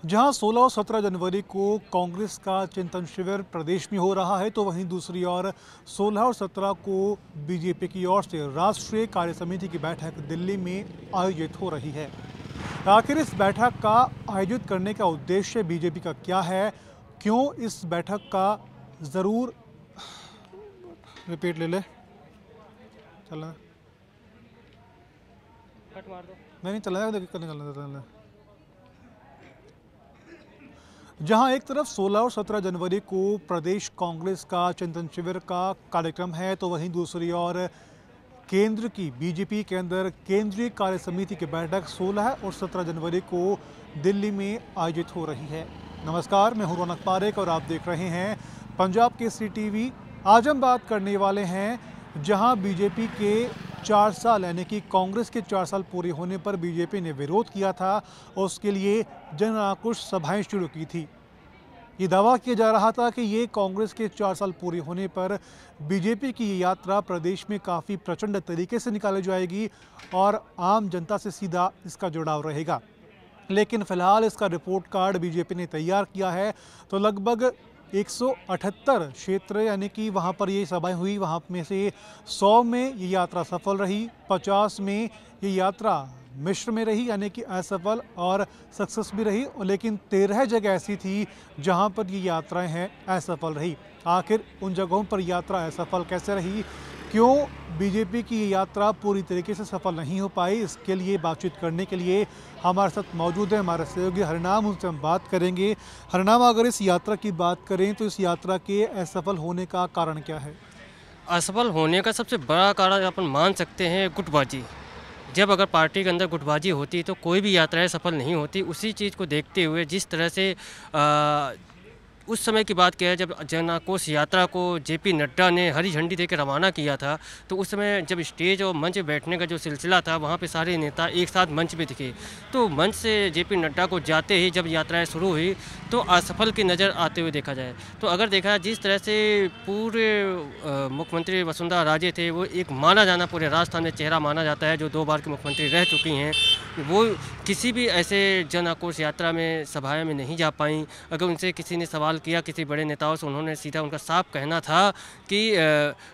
जहां 16 और 17 जनवरी को कांग्रेस का चिंतन शिविर प्रदेश में हो रहा है, तो वहीं दूसरी ओर 16 और 17 को बीजेपी की ओर से राष्ट्रीय कार्य समिति की बैठक दिल्ली में आयोजित हो रही है। आखिर इस बैठक का आयोजित करने का उद्देश्य बीजेपी का क्या है, क्यों इस बैठक का जरूर रिपीट ले ले चलना नहीं चलना जहां एक तरफ 16 और 17 जनवरी को प्रदेश कांग्रेस का चिंतन शिविर का कार्यक्रम है, तो वहीं दूसरी ओर केंद्र की बीजेपी के अंदर केंद्रीय कार्य समिति की बैठक 16 और 17 जनवरी को दिल्ली में आयोजित हो रही है। नमस्कार, मैं हूं रौनक पारेख और आप देख रहे हैं पंजाब केसरी टीवी। आज हम बात करने वाले हैं जहां बीजेपी के 4 साल यानी कि कांग्रेस के 4 साल पूरे होने पर बीजेपी ने विरोध किया था और उसके लिए जन आक्रोश सभाएं शुरू की थी। ये दावा किया जा रहा था कि ये कांग्रेस के 4 साल पूरे होने पर बीजेपी की ये यात्रा प्रदेश में काफ़ी प्रचंड तरीके से निकाली जाएगी और आम जनता से सीधा इसका जुड़ाव रहेगा। लेकिन फिलहाल इसका रिपोर्ट कार्ड बीजेपी ने तैयार किया है, तो लगभग 178 क्षेत्र यानी कि वहाँ पर ये सभाएं हुई, वहाँ में से 100 में ये यात्रा सफल रही, 50 में ये यात्रा मिश्र में रही यानी कि असफल और सक्सेस भी रही, और लेकिन 13 जगह ऐसी थी जहाँ पर ये यात्राएं हैं असफल रही। आखिर उन जगहों पर यात्रा असफल कैसे रही, क्यों बीजेपी की ये यात्रा पूरी तरीके से सफल नहीं हो पाई, इसके लिए बातचीत करने के लिए हमारे साथ मौजूद है हमारे सहयोगी हरिनाम, उनसे हम बात करेंगे। हरिनाम, अगर इस यात्रा की बात करें तो इस यात्रा के असफल होने का कारण क्या है? असफल होने का सबसे बड़ा कारण अपन मान सकते हैं गुटबाजी। जब अगर पार्टी के अंदर गुटबाजी होती तो कोई भी यात्राएं सफल नहीं होती। उसी चीज़ को देखते हुए जिस तरह से उस समय की बात किया है जब जन आक्रोश यात्रा को जेपी नड्डा ने हरी झंडी देकर रवाना किया था, तो उस समय जब स्टेज और मंच पे बैठने का जो सिलसिला था वहाँ पे सारे नेता एक साथ मंच पे दिखे, तो मंच से जेपी नड्डा को जाते ही जब यात्राएं शुरू हुई तो असफल की नज़र आते हुए देखा जाए। तो अगर देखा जाए जिस तरह से पूरे मुख्यमंत्री वसुंधरा राजे थे, वो एक माना जाना पूरे राजस्थान में चेहरा माना जाता है, जो 2 बार के मुख्यमंत्री रह चुकी हैं, वो किसी भी ऐसे जन आक्रोश यात्रा में सभाएँ में नहीं जा पाई। अगर उनसे किसी ने सवाल किया किसी बड़े नेताओं से, उन्होंने सीधा उनका साफ कहना था कि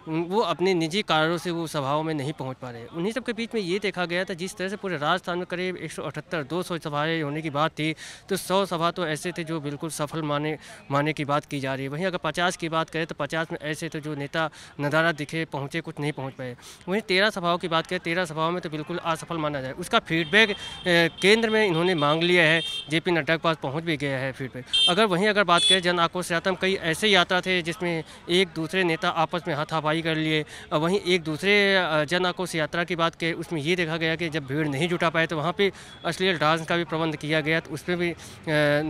वो अपने निजी कारणों से वो सभाओं में नहीं पहुंच पा रहे। उन्हीं सब के बीच में ये देखा गया था जिस तरह से पूरे राजस्थान में करीब 178-200 सभाएं होने की बात थी, तो 100 सभा तो ऐसे थे जो बिल्कुल सफल माने की बात की जा रही है। वहीं अगर 50 की बात करें तो 50 में ऐसे थे जो नेता नदारा दिखे, पहुँचे, कुछ नहीं पहुँच पाए। वहीं 13 सभाओं की बात करें, 13 सभाओं में तो बिल्कुल असफल माना जाए। उसका फीडबैक केंद्र में इन्होंने मांग लिया है, जेपी नड्डा के पास पहुँच भी गया है फीडबैक। अगर बात करें जन आक्रोश यात्रा में कई ऐसे यात्रा थे जिसमें एक दूसरे नेता आपस में हाथापाई कर लिए। वहीं एक दूसरे जन आक्रोश यात्रा की बात करें, उसमें ये देखा गया कि जब भीड़ नहीं जुटा पाए तो वहाँ पे अश्लील डांस का भी प्रबंध किया गया, तो उसमें भी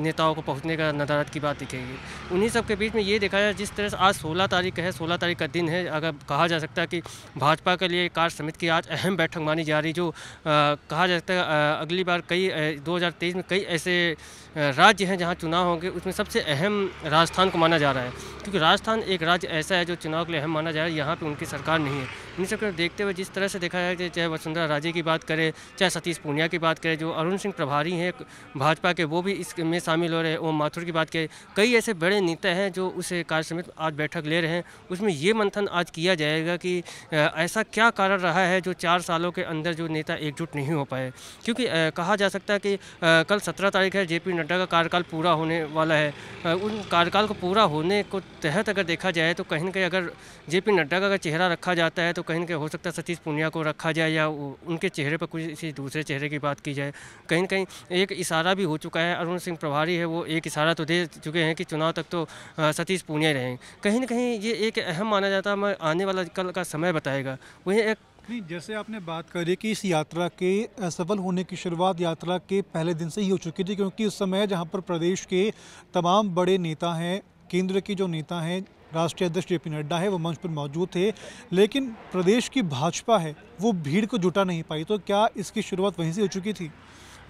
नेताओं को पहुँचने का नदारत की बात दिखेगी। उन्हीं सब के बीच में ये देखा जाए जिस तरह से आज 16 तारीख है, 16 तारीख का दिन है, अगर कहा जा सकता है कि भाजपा के लिए कार्य समिति की आज अहम बैठक मानी जा रही, जो कहा जा सकता है अगली बार 2023 में कई ऐसे राज्य हैं जहां चुनाव होंगे, उसमें सबसे अहम राजस्थान को माना जा रहा है, क्योंकि राजस्थान एक राज्य ऐसा है जो चुनाव के लिए अहम माना जा रहा है। यहाँ पे उनकी सरकार नहीं है। उन्हीं सबको देखते हुए जिस तरह से देखा जाए कि चाहे वसुंधरा राजे की बात करें, चाहे सतीश पूनिया की बात करें, जो अरुण सिंह प्रभारी हैं भाजपा के, वो भी इसमें शामिल हो रहे हैं, ओम माथुर की बात करें, कई ऐसे बड़े नेता हैं जो उस कार्य समिति आज बैठक ले रहे हैं। उसमें ये मंथन आज किया जाएगा कि ऐसा क्या कारण रहा है जो 4 सालों के अंदर जो नेता एकजुट नहीं हो पाए, क्योंकि कहा जा सकता है कि कल 17 तारीख है, जेपी नड्डा का कार्यकाल पूरा होने वाला है। उन कार्यकाल को पूरा होने को तहत अगर देखा जाए तो कहीं न कहीं अगर जेपी नड्डा का अगर चेहरा रखा जाता है तो कहीं न कहीं हो सकता है सतीश पूनिया को रखा जाए या उनके चेहरे पर किसी दूसरे चेहरे की बात की जाए। कहीं न कहीं एक इशारा भी हो चुका है, अरुण सिंह प्रभारी है वो एक इशारा तो दे चुके हैं कि चुनाव तक तो सतीश पूनिया रहें। कहीं न कहीं ये एक अहम माना जाता है, आने वाला कल का समय बताएगा। वहीं एक नहीं, जैसे आपने बात करी कि इस यात्रा के असफल होने की शुरुआत यात्रा के पहले दिन से ही हो चुकी थी, क्योंकि उस समय जहां पर प्रदेश के तमाम बड़े नेता हैं, केंद्र के जो नेता हैं, राष्ट्रीय अध्यक्ष जेपी नड्डा है, वो मंच पर मौजूद थे, लेकिन प्रदेश की भाजपा है वो भीड़ को जुटा नहीं पाई। तो क्या इसकी शुरुआत वहीं से हो चुकी थी?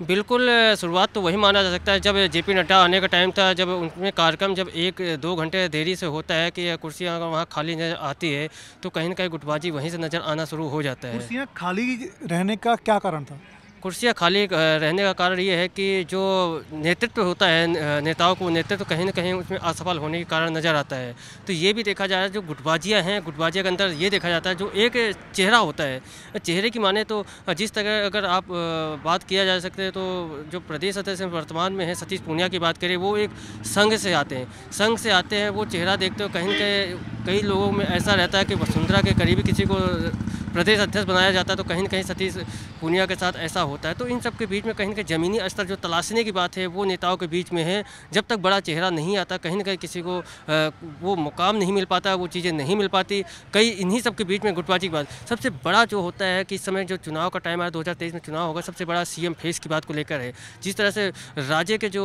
बिल्कुल, शुरुआत तो वही माना जा सकता है जब जेपी नड्डा आने का टाइम था, जब उनमें कार्यक्रम जब 1-2 घंटे देरी से होता है कि कुर्सियाँ अगर वहाँ खाली नज़र आती है तो कहीं न कहीं गुटबाजी वहीं से नज़र आना शुरू हो जाता है। कुर्सियाँ खाली रहने का क्या कारण था? कुर्सियाँ खाली रहने का कारण ये है कि जो नेतृत्व होता है नेताओं को, नेतृत्व कहीं न कहीं उसमें असफल होने के कारण नज़र आता है। तो ये भी देखा जा रहा है, जो गुटबाज़ियाँ हैं, गुटबाज़ियों के अंदर ये देखा जाता है जो एक चेहरा होता है। चेहरे की माने तो जिस तरह अगर आप बात किया जा सकते हैं, तो जो प्रदेश अध्यक्ष वर्तमान में है सतीश पूनिया की बात करें, वो एक संघ से आते हैं। संघ से आते हैं, वो चेहरा देखते हो कहीं न कहीं कई लोगों में ऐसा रहता है कि वसुंधरा के करीबी किसी को प्रदेश अध्यक्ष बनाया जाता है, तो कहीं न कहीं सतीश पूनिया के साथ ऐसा होता है। तो इन सब के बीच में कहीं न कहीं ज़मीनी स्तर जो तलाशने की बात है, वो नेताओं के बीच में है। जब तक बड़ा चेहरा नहीं आता, कहीं न कहीं किसी को वो मुकाम नहीं मिल पाता, वो चीज़ें नहीं मिल पाती। कई इन्हीं सब के बीच में गुटबाजी की बात। सबसे बड़ा जो होता है कि इस समय जो चुनाव का टाइम आया, 2023 में चुनाव होगा, सबसे बड़ा सीएम फेस की बात को लेकर है। जिस तरह से राज्य के जो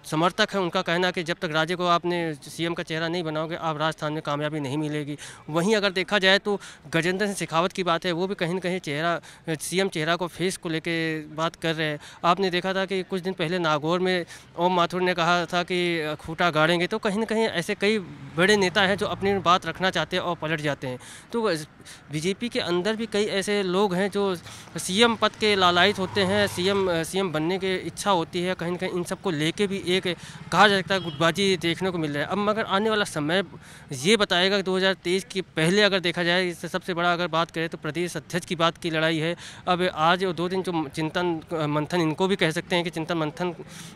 समर्थक हैं, उनका कहना है कि जब तक राज्य को आपने सीएम का चेहरा नहीं बनाओगे, आप राजस्थान में कामयाबी नहीं मिलेगी। वहीं अगर देखा जाए तो गजेंद्र सिंह शेखावत की बात है, वो भी कहीं न कहीं चेहरा सीएम चेहरा को फेस को लेके बात कर रहे हैं। आपने देखा था कि कुछ दिन पहले नागौर में ओम माथुर ने कहा था कि खूंटा गाड़ेंगे, तो कहीं न कहीं ऐसे कई बड़े नेता हैं जो अपनी बात रखना चाहते हैं और पलट जाते हैं। तो बीजेपी के अंदर भी कई ऐसे लोग हैं जो सीएम पद के लालायित होते हैं, सीएम बनने की इच्छा होती है। कहीं न कहीं इन सबको लेके भी एक कहा जा सकता है गुटबाजी देखने को मिल रहा है। अब मगर आने वाला समय ये बताएगा कि 2023 के पहले अगर देखा जाए, इससे सबसे बड़ा अगर बात करें तो प्रदेश अध्यक्ष की बात की लड़ाई है। अब आज और 2 दिन जो चिंतन मंथन, इनको भी कह सकते हैं कि चिंतन मंथन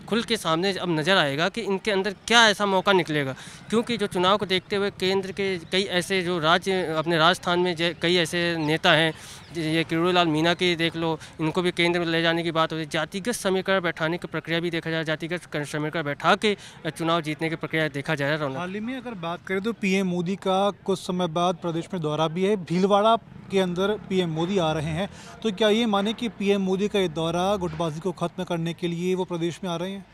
खुल के सामने अब नज़र आएगा कि इनके अंदर क्या ऐसा मौका निकलेगा। क्योंकि जो चुनाव को देखते हुए केंद्र के कई ऐसे जो राज्य अपने राजस्थान में कई ऐसे नेता हैं, ये किरोड़ीलाल मीणा की देख लो, इनको भी केंद्र में ले जाने की बात होती है। जातिगत समीकरण बैठाने की प्रक्रिया भी देखा जाए, जातिगत समीकरण बैठा के चुनाव जीतने की प्रक्रिया देखा जा रहा है। हाल ही में अगर बात करें तो पीएम मोदी का कुछ समय बाद प्रदेश में दौरा भी है। भीलवाड़ा के अंदर पीएम मोदी आ रहे हैं, तो क्या ये माने कि पीएम मोदी का ये दौरा गुटबाजी को खत्म करने के लिए वो प्रदेश में आ रहे हैं?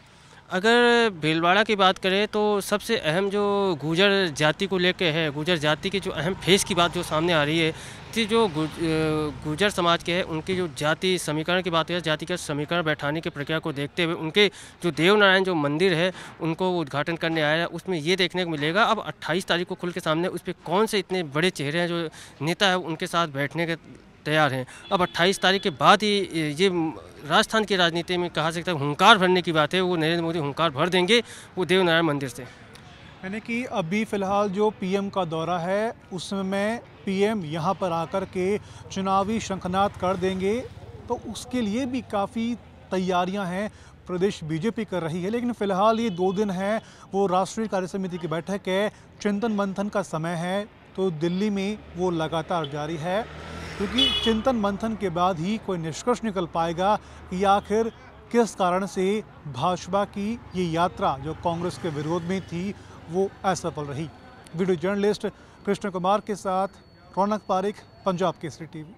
अगर भीलवाड़ा की बात करें तो सबसे अहम जो गुर्जर जाति को लेके है, गुर्जर जाति की जो अहम फेस की बात जो सामने आ रही है, कि जो गुर्जर समाज के है, उनकी जो जाति समीकरण की बात है, जातिगत समीकरण बैठाने की प्रक्रिया को देखते हुए उनके जो देवनारायण जो मंदिर है, उनको उद्घाटन करने आया है। उसमें ये देखने को मिलेगा अब 28 तारीख को खुल के सामने उस पर कौन से इतने बड़े चेहरे हैं जो नेता है उनके साथ बैठने के तैयार हैं। अब 28 तारीख के बाद ही ये राजस्थान की राजनीति में कहा सकता है हुंकार भरने की बात है, वो नरेंद्र मोदी हुंकार भर देंगे वो देवनारायण मंदिर से। यानी कि अभी फ़िलहाल जो पीएम का दौरा है, उसमें पीएम यहाँ पर आकर के चुनावी शंखनाद कर देंगे, तो उसके लिए भी काफ़ी तैयारियां हैं प्रदेश बीजेपी कर रही है। लेकिन फ़िलहाल ये 2 दिन हैं, वो राष्ट्रीय कार्यसमिति की बैठक है, चिंतन मंथन का समय है, तो दिल्ली में वो लगातार जारी है, क्योंकि चिंतन मंथन के बाद ही कोई निष्कर्ष निकल पाएगा कि आखिर किस कारण से भाजपा की ये यात्रा जो कांग्रेस के विरोध में थी वो असफल रही। वीडियो जर्नलिस्ट कृष्ण कुमार के साथ रौनक पारिक, पंजाब केसरी टीवी।